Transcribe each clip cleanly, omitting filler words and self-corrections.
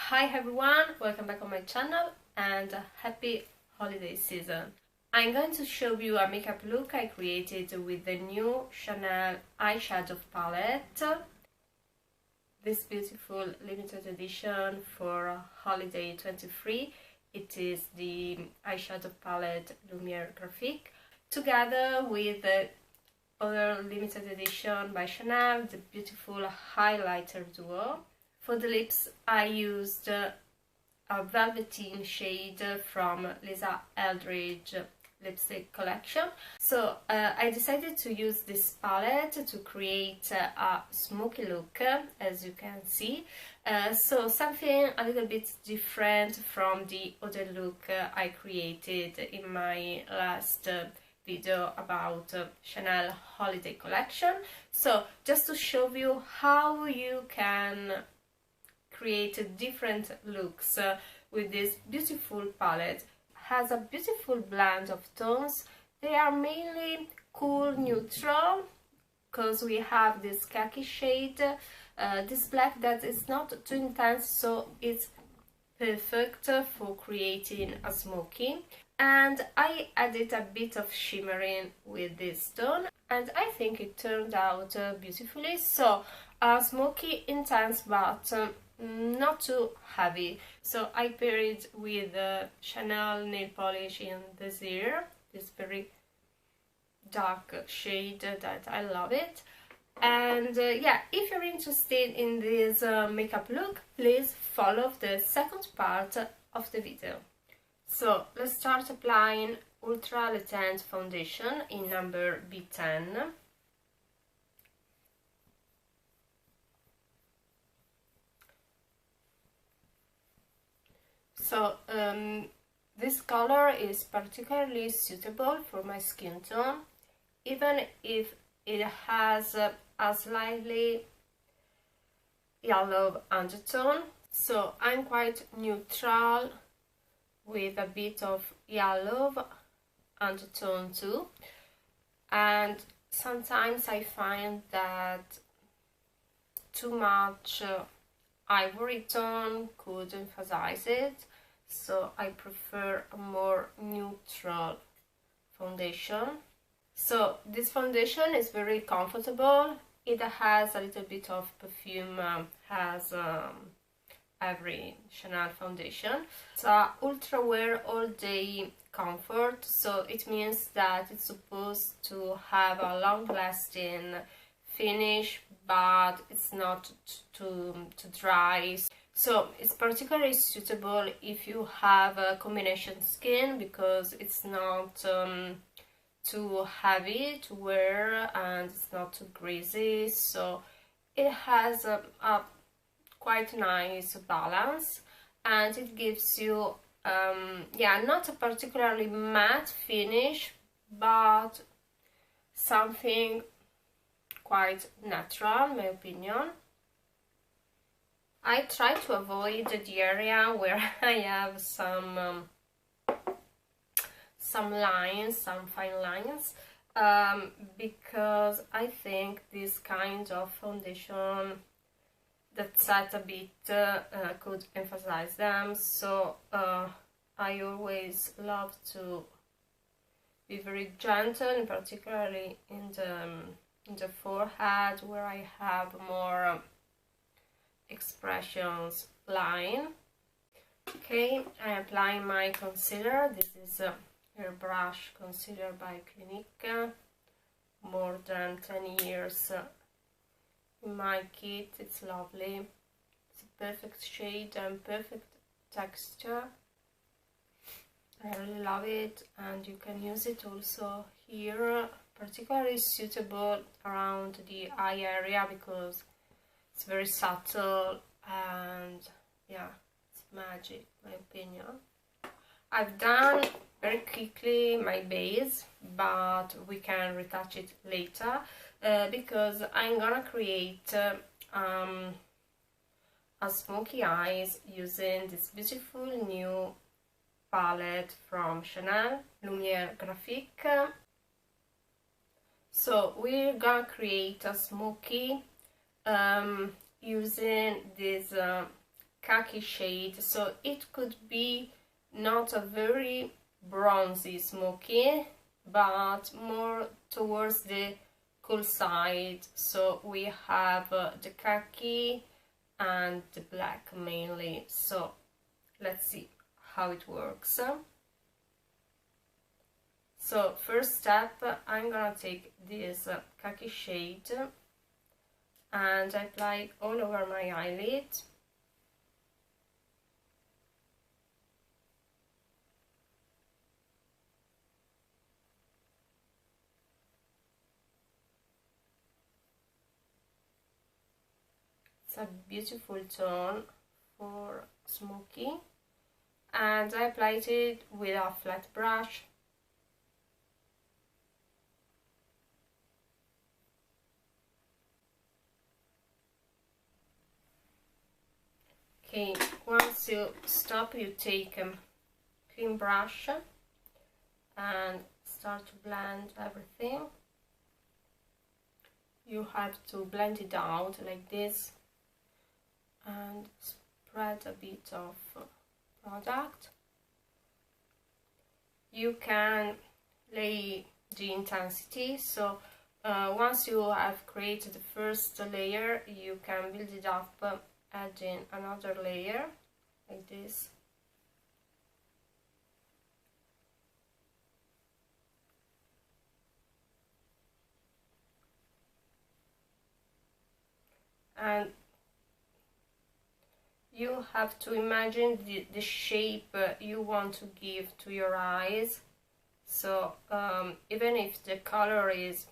Hi everyone, welcome back on my channel and happy holiday season. I'm going to show you a makeup look I created with the new Chanel eyeshadow palette. This beautiful limited edition for holiday 23. It is the eyeshadow palette Lumière Graphique together with the other limited edition by Chanel, the beautiful highlighter duo. For the lips I used a Velveteen shade from LISA ELDRIDGE lipstick collection. So I decided to use this palette to create a smoky look, as you can see. So something a little bit different from the other look I created in my last video about Chanel holiday collection. So just to show you how you can create different looks with this beautiful palette. Has a beautiful blend of tones. They are mainly cool neutral because we have this khaki shade, this black that is not too intense, so it's perfect for creating a smoky. And I added a bit of shimmering with this tone and I think it turned out beautifully. So smoky, intense, but not too heavy. So I paired it with Chanel nail polish in Desire, this very dark shade that I love it. And yeah, if you're interested in this makeup look, please follow the second part of the video. So let's start applying Ultra Latent Foundation in number B10. So this color is particularly suitable for my skin tone, even if it has a slightly yellow undertone. So I'm quite neutral with a bit of yellow undertone too, and sometimes I find that too much ivory tone could emphasize it, so I prefer a more neutral foundation. So this foundation is very comfortable. It has a little bit of perfume, has every Chanel foundation. It's a ultra wear all day comfort, so it means that it's supposed to have a long lasting finish, but it's not too dry. So it's particularly suitable if you have a combination skin, because it's not too heavy to wear and it's not too greasy, so it has a quite nice balance, and it gives you yeah, not a particularly matte finish, but something quite natural, in my opinion. I try to avoid the area where I have some lines, some fine lines, because I think this kind of foundation that set a bit could emphasize them. So I always love to be very gentle, and particularly in the forehead where I have more expressions line. Okay, I apply my concealer. This is a Airbrush concealer by Clinique, more than 10 years in my kit. It's lovely, it's a perfect shade and perfect texture. I really love it, and you can use it also here, particularly suitable around the eye area because it's very subtle and yeah, it's magic, in my opinion. I've done very quickly my base, but we can retouch it later because I'm gonna create a smoky eyes using this beautiful new palette from Chanel, Lumière Graphique. So we're gonna create a smoky using this khaki shade, so it could be not a very bronzy smoky, but more towards the cool side. So we have the khaki and the black mainly, so let's see how it works. So first step, I'm gonna take this khaki shade and apply it all over my eyelid. It's a beautiful tone for smoky, and I applied it with a flat brush. Okay, once you stop, you take a clean brush and start to blend everything. You have to blend it out like this and spread a bit of product. You can lay the intensity, so once you have created the first layer, you can build it up, adding another layer like this. And you have to imagine the shape you want to give to your eyes. So even if the color is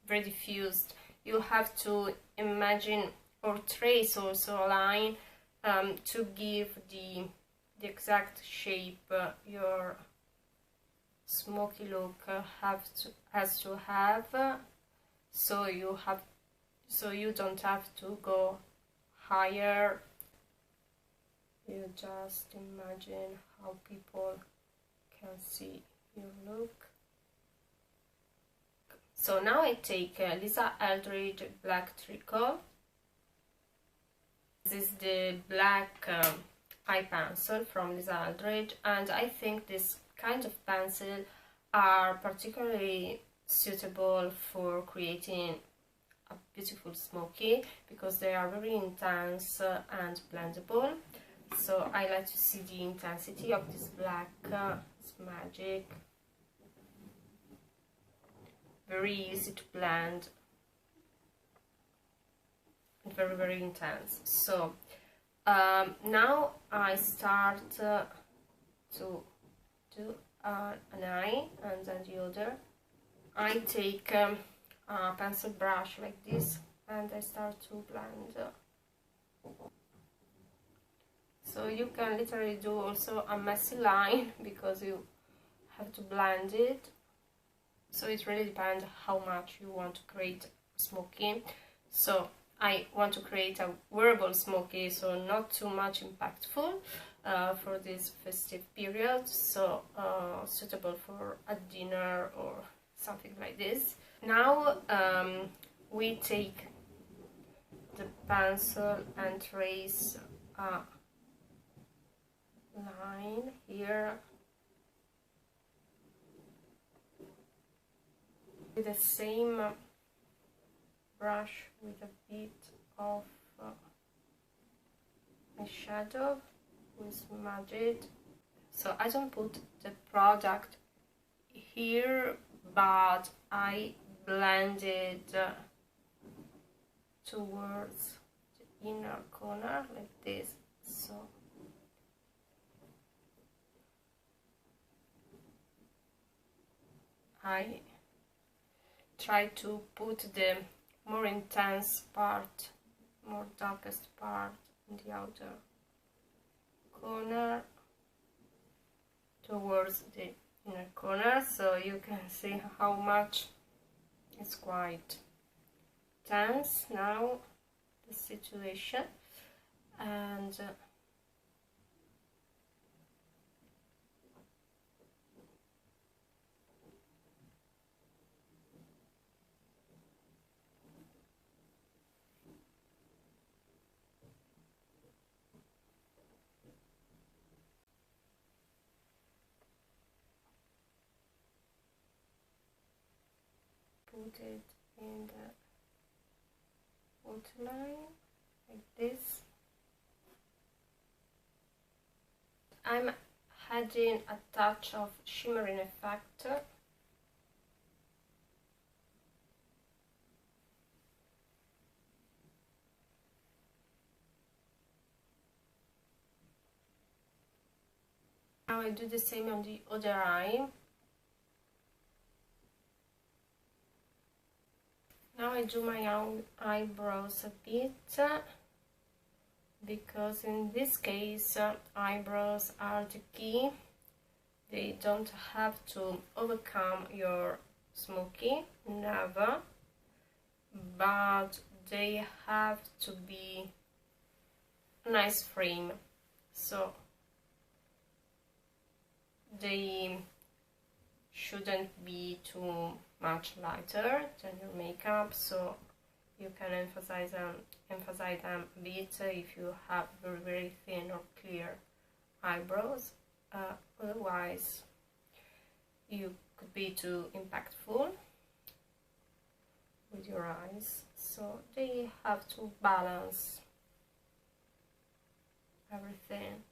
very diffused, you have to imagine or trace also a line to give the exact shape your smoky look has to have. So you don't have to go higher. You just imagine how people can see your look. So now I take LISA ELDRIDGE Black Treacle. This is the black eye pencil from LISA ELDRIDGE, and I think this kind of pencil are particularly suitable for creating a beautiful smoky, because they are very intense and blendable. So I like to see the intensity of this black. It's magic, very easy to blend, and very, very intense. So now I start to do an eye and then the other. I take a pencil brush like this and I start to blend. So you can literally do also a messy line because you have to blend it. So it really depends how much you want to create smoky. So I want to create a wearable smoky, so not too much impactful for this festive period, so suitable for a dinner or something like this. Now we take the pencil and trace a line here with the same brush with a bit of eyeshadow with magic. So I don't put the product here, but I blend it towards the inner corner like this. So I try to put the more intense part, more darkest part in the outer corner towards the inner corner, so you can see how much it's quite tense now, the situation. And put it in the waterline like this. I'm adding a touch of shimmering effect. Now I do the same on the other eye. Now I do my own eyebrows a bit, because in this case eyebrows are the key. They don't have to overcome your smoky, never, but they have to be a nice frame, so they shouldn't be too much lighter than your makeup, so you can emphasize them a bit if you have very thin or clear eyebrows. Otherwise you could be too impactful with your eyes, so they have to balance everything.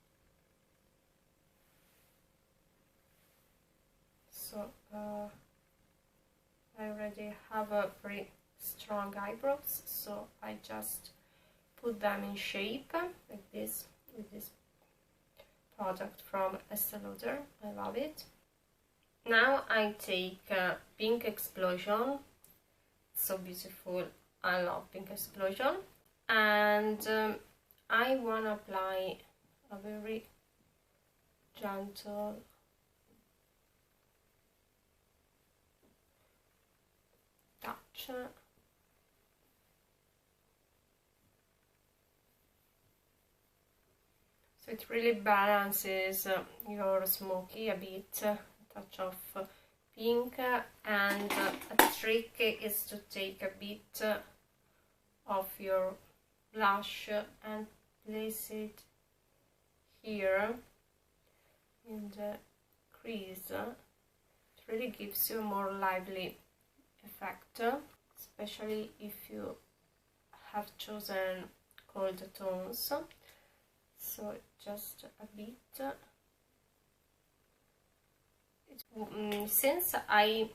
So I already have a very strong eyebrows, so I just put them in shape like this with this product from Estee Lauder. I love it. Now I take Pink Explosion. It's so beautiful. I love Pink Explosion, and I want to apply a very gentle touch. So it really balances your smoky a bit, a touch of pink, and a trick is to take a bit of your blush and place it here in the crease. It really gives you a more lively effect, especially if you have chosen cold tones. So just a bit. Since I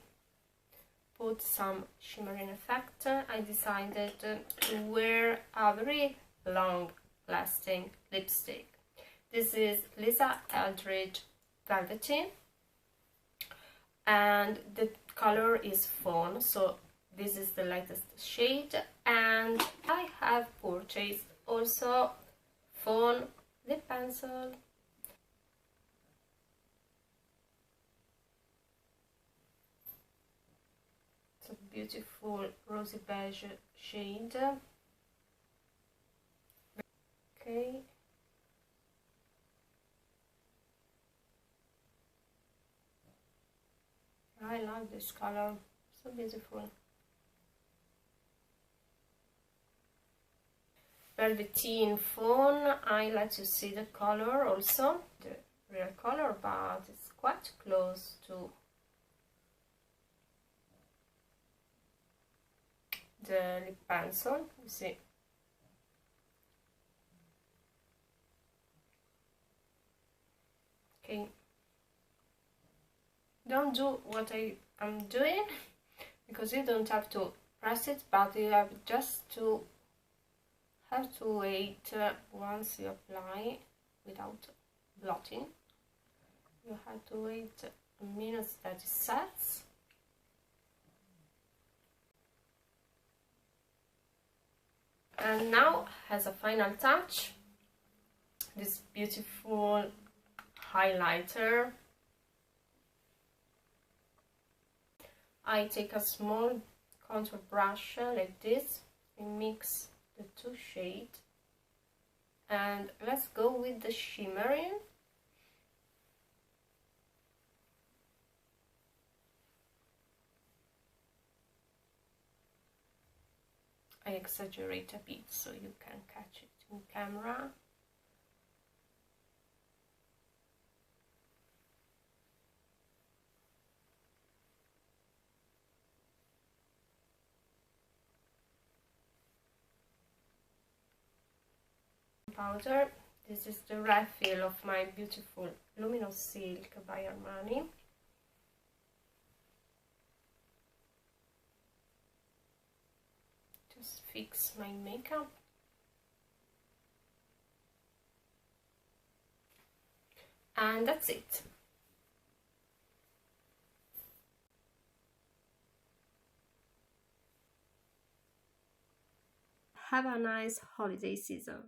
put some shimmering effect, I decided to wear a very long lasting lipstick. This is LISA ELDRIDGE Velveteen, and the color is Fawn, so this is the lightest shade, and I have purchased also Fawn lip pencil. It's a beautiful rosy beige shade. Okay. I love this color, so beautiful. Velveteen Fawn, I let you see the color also, the real color, but it's quite close to the lip pencil, you see. Okay. Don't do what I am doing, because you don't have to press it, but you have just to wait once you apply without blotting. You have to wait a minute that it sets. And now, as a final touch, this beautiful highlighter. I take a small contour brush like this and mix the two shades, and let's go with the shimmering. I exaggerate a bit so you can catch it in camera. powder. This is the refill of my beautiful Luminous Silk by Armani. Just fix my makeup. And that's it. Have a nice holiday season.